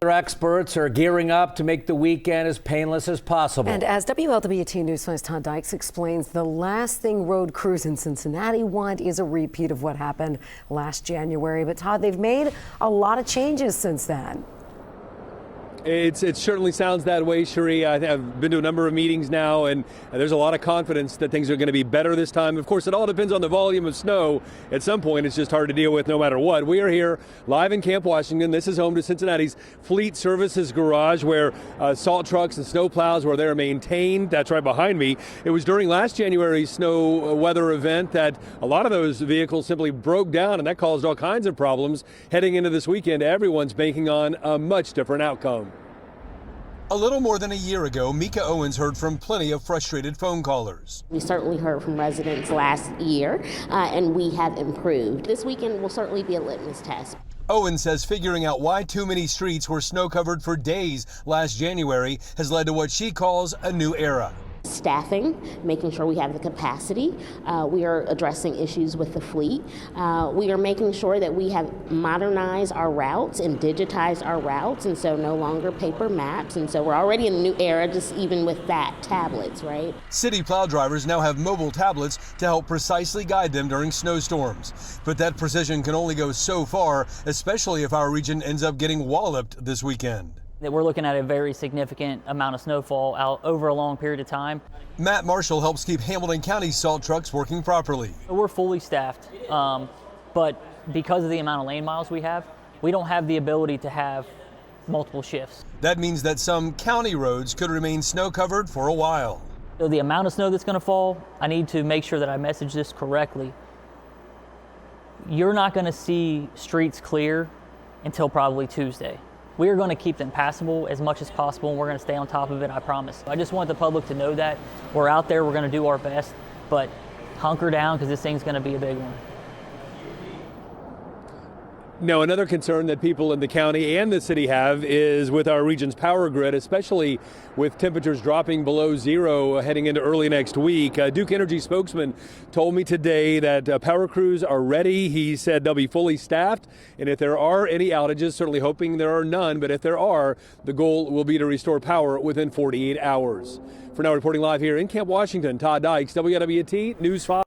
Their experts are gearing up to make the weekend as painless as possible. And as WLWT News 5's Todd Dykes explains, the last thing road crews in Cincinnati want is a repeat of what happened last January. But Todd, they've made a lot of changes since then. It certainly sounds that way, Cherie. I've been to a number of meetings now, and there's a lot of confidence that things are going to be better this time. Of course, it all depends on the volume of snow. At some point, it's just hard to deal with no matter what. We are here live in Camp Washington. This is home to Cincinnati's Fleet Services Garage, where salt trucks and snow plows, where they're maintained. That's right behind me. It was during last January's snow weather event that a lot of those vehicles simply broke down, and that caused all kinds of problems. Heading into this weekend, everyone's banking on a much different outcome. A little more than a year ago, Mika Owens heard from plenty of frustrated phone callers. We certainly heard from residents last year, and we have improved. This weekend will certainly be a litmus test. Owens says figuring out why too many streets were snow covered for days last January has led to what she calls a new era. Staffing, making sure we have the capacity. We are addressing issues with the fleet. We are making sure that we have modernized our routes and digitized our routes, and so no longer paper maps. And so we're already in a new era, just even with that, tablets, right? City plow drivers now have mobile tablets to help precisely guide them during snowstorms. But that precision can only go so far, especially if our region ends up getting walloped this weekend. That we're looking at a very significant amount of snowfall out over a long period of time. Matt Marshall helps keep Hamilton County salt trucks working properly. We're fully staffed, but because of the amount of lane miles we have, we don't have the ability to have multiple shifts. That means that some county roads could remain snow covered for a while. So the amount of snow that's going to fall, I need to make sure that I message this correctly. You're not going to see streets clear until probably Tuesday. We are going to keep them passable as much as possible, and we're going to stay on top of it, I promise. I just want the public to know that we're out there, we're going to do our best, but hunker down because this thing's going to be a big one. Now, another concern that people in the county and the city have is with our region's power grid, especially with temperatures dropping below zero heading into early next week. Duke Energy spokesman told me today that power crews are ready. He said they'll be fully staffed, and if there are any outages, certainly hoping there are none, but if there are, the goal will be to restore power within 48 hours. For now, reporting live here in Camp Washington, Todd Dykes, WLWT News 5.